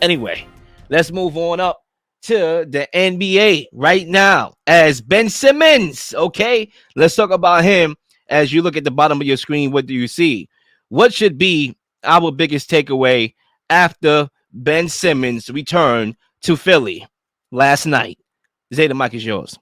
Anyway, let's move on up to the NBA right now as Ben Simmons. Okay, let's talk about him. As you look at the bottom of your screen, what do you see? What should be our biggest takeaway after Ben Simmons returned to Philly last night? Zay, the mic is yours.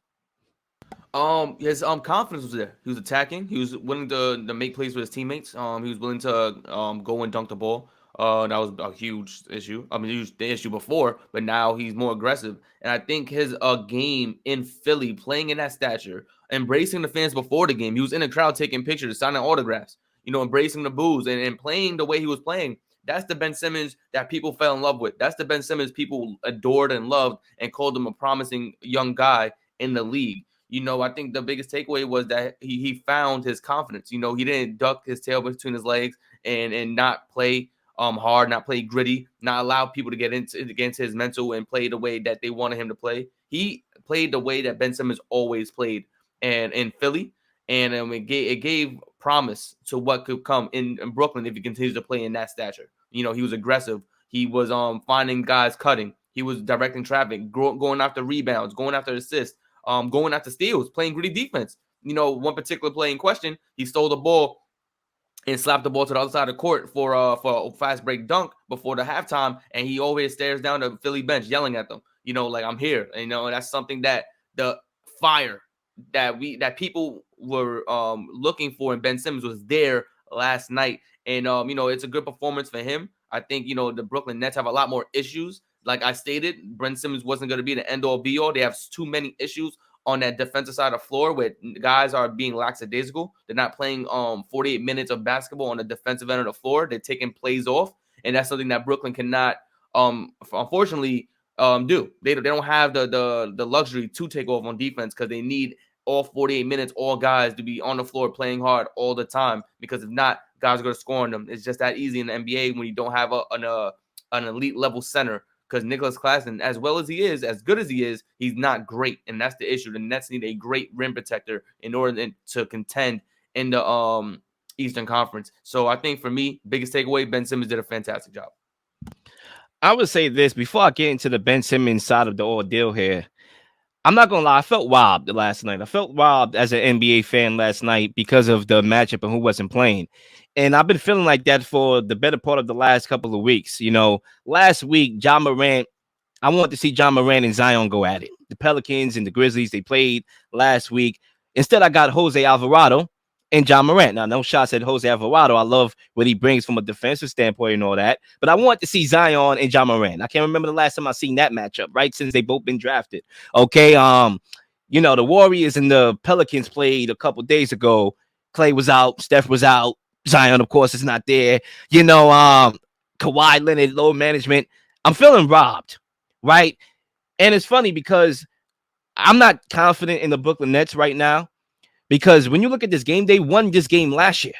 His confidence was there. He was attacking. He was willing to make plays with his teammates. He was willing to go and dunk the ball. That was a huge issue. I mean, it was the issue before, but now he's more aggressive. And I think his game in Philly, playing in that stature, embracing the fans before the game. He was in the crowd taking pictures, signing autographs. Embracing the boos and playing the way he was playing. That's the Ben Simmons that people fell in love with. That's the Ben Simmons people adored and loved and called him a promising young guy in the league. I think the biggest takeaway was that he found his confidence. He didn't duck his tail between his legs and not play hard, not play gritty, not allow people to get against his mental and play the way that they wanted him to play. He played the way that Ben Simmons always played and in Philly, and it gave promise to what could come in Brooklyn if he continues to play in that stature. He was aggressive. He was finding guys cutting. He was directing traffic, going after rebounds, going after assists. Going after steals, playing gritty defense. One particular play in question, he stole the ball and slapped the ball to the other side of the court for a fast break dunk before the halftime, and he always stares down the Philly bench, yelling at them. Like, I'm here. And that's something that the fire that people were looking for in Ben Simmons was there last night. And it's a good performance for him. I think the Brooklyn Nets have a lot more issues. Like I stated, Ben Simmons wasn't going to be the end-all, be-all. They have too many issues on that defensive side of the floor where guys are being lackadaisical. They're not playing 48 minutes of basketball on the defensive end of the floor. They're taking plays off, and that's something that Brooklyn cannot, unfortunately, do. They don't have the luxury to take off on defense because they need all 48 minutes, all guys to be on the floor playing hard all the time, because if not, guys are going to score on them. It's just that easy in the NBA when you don't have an elite level center. Because Nicholas Claxton, as well as he is, as good as he is, he's not great. And that's the issue. The Nets need a great rim protector in order to contend in the Eastern Conference. So I think for me, biggest takeaway, Ben Simmons did a fantastic job. I would say this before I get into the Ben Simmons side of the ordeal here. I'm not gonna lie, I felt robbed last night. I felt robbed as an NBA fan last night because of the matchup and who wasn't playing. And I've been feeling like that for the better part of the last couple of weeks. Last week, John Morant, I wanted to see John Morant and Zion go at it. The Pelicans and the Grizzlies, they played last week. Instead, I got Jose Alvarado and John Morant. Now, no shots at Jose Alvarado. I love what he brings from a defensive standpoint and all that. But I want to see Zion and John Morant. I can't remember the last time I seen that matchup, right? Since they both been drafted. Okay. The Warriors and the Pelicans played a couple days ago. Clay was out, Steph was out. Zion, of course, is not there. Kawhi Leonard, low management. I'm feeling robbed, right? And it's funny because I'm not confident in the Brooklyn Nets right now, because when you look at this game, they won this game last year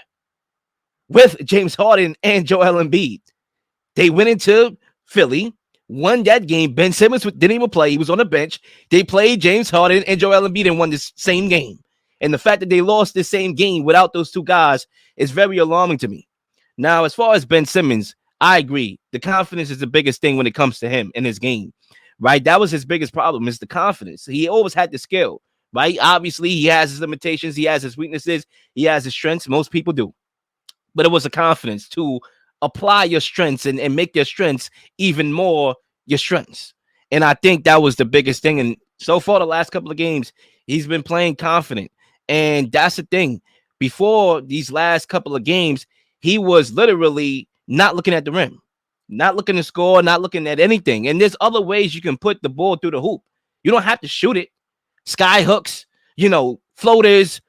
with James Harden and Joel Embiid. They went into Philly, won that game. Ben Simmons didn't even play. He was on the bench. They played James Harden and Joel Embiid and won this same game. And the fact that they lost this same game without those two guys is very alarming to me. Now, as far as Ben Simmons, I agree. The confidence is the biggest thing when it comes to him in his game, right? That was his biggest problem, is the confidence. He always had the skill, right? Obviously, he has his limitations. He has his weaknesses. He has his strengths. Most people do. But it was a confidence to apply your strengths and make your strengths even more your strengths. And I think that was the biggest thing. And so far, the last couple of games, he's been playing confident. And that's the thing. Before these last couple of games, he was literally not looking at the rim, not looking to score, not looking at anything. And there's other ways you can put the ball through the hoop. You don't have to shoot it. Sky hooks, floaters,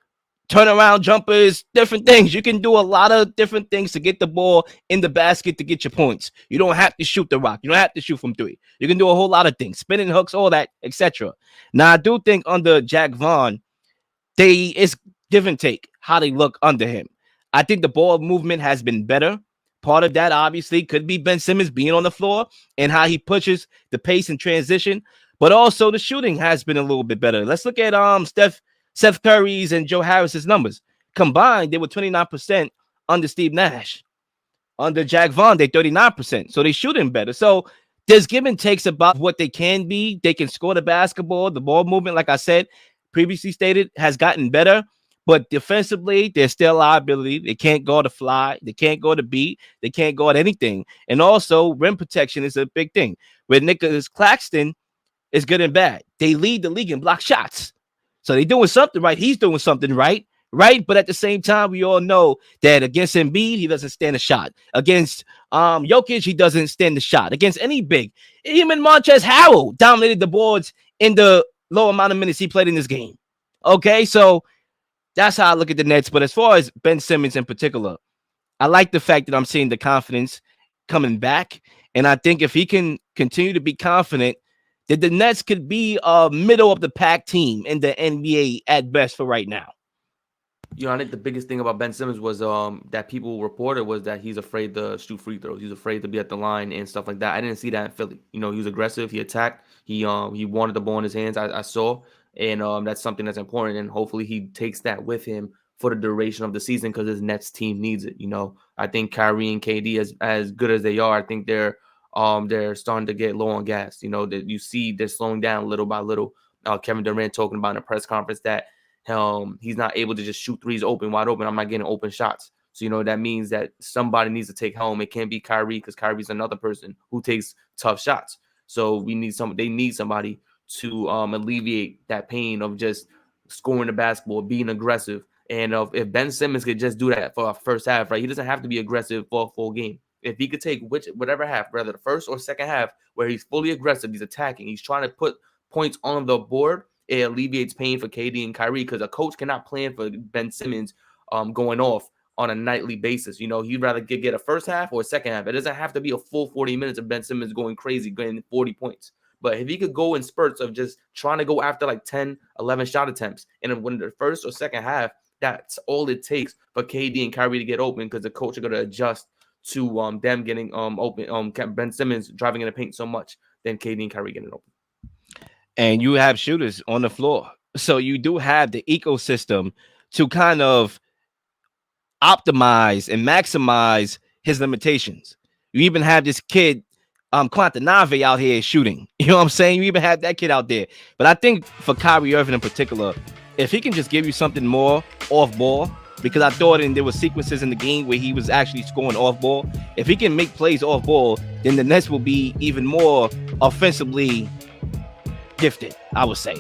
turnaround jumpers, different things. You can do a lot of different things to get the ball in the basket to get your points. You don't have to shoot the rock. You don't have to shoot from three. You can do a whole lot of things, spinning hooks, all that, etc. Now, I do think under Jack Vaughn, it's give and take how they look under him. I think the ball movement has been better. Part of that, obviously, could be Ben Simmons being on the floor and how he pushes the pace and transition. But also the shooting has been a little bit better. Let's look at Seth Curry's and Joe Harris's numbers. Combined, they were 29% under Steve Nash. Under Jack Vaughn, they're 39%. So they're shooting better. So There's give and takes about what they can be. They can score the basketball. The ball movement, like I said, previously stated, has gotten better. But defensively, there's still liability. They can't go to fly. They can't go to beat. They can't go at anything. And also, rim protection is a big thing. With Nicholas Claxton, is good and bad. They lead the league in block shots. So they're doing something right. He's doing something right. Right. But at the same time, we all know that against Embiid, he doesn't stand a shot. Against Jokic, he doesn't stand the shot. Against any big. Even Montrezl Harrell dominated the boards in the low amount of minutes he played in this game. Okay. So that's how I look at the Nets. But as far as Ben Simmons in particular, I like the fact that I'm seeing the confidence coming back. And I think if he can continue to be confident, that the Nets could be a middle of the pack team in the NBA at best for right now. I think the biggest thing about Ben Simmons was that people reported was that he's afraid to shoot free throws. He's afraid to be at the line and stuff like that. I didn't see that in Philly. He was aggressive. He attacked. He wanted the ball in his hands. I saw, and that's something that's important. And hopefully he takes that with him for the duration of the season because his Nets team needs it. I think Kyrie and KD, as good as they are, I think they're starting to get low on gas. That you see they're slowing down little by little. Kevin Durant talking about in a press conference that he's not able to just shoot threes wide open. I'm not getting open shots. So, that means that somebody needs to take home. It can't be Kyrie because Kyrie's another person who takes tough shots. So they need somebody to alleviate that pain of just scoring the basketball, being aggressive. And if Ben Simmons could just do that for a first half, right? He doesn't have to be aggressive for a full game. If he could take whatever half, whether the first or second half, where he's fully aggressive, he's attacking, he's trying to put points on the board, it alleviates pain for KD and Kyrie because a coach cannot plan for Ben Simmons going off on a nightly basis. He'd rather get a first half or a second half. It doesn't have to be a full 40 minutes of Ben Simmons going crazy, getting 40 points. But if he could go in spurts of just trying to go after like 10, 11 shot attempts, and when the first or second half, that's all it takes for KD and Kyrie to get open because the coach are going to adjust to them getting open. Ben Simmons driving in the paint so much, then KD and Kyrie getting open. And you have shooters on the floor. So you do have the ecosystem to kind of optimize and maximize his limitations. You even have this kid, Quantanave out here shooting. You know what I'm saying? You even have that kid out there. But I think for Kyrie Irving in particular, if he can just give you something more off ball, because I thought there were sequences in the game where he was actually scoring off ball. If he can make plays off ball, then the Nets will be even more offensively gifted, I would say.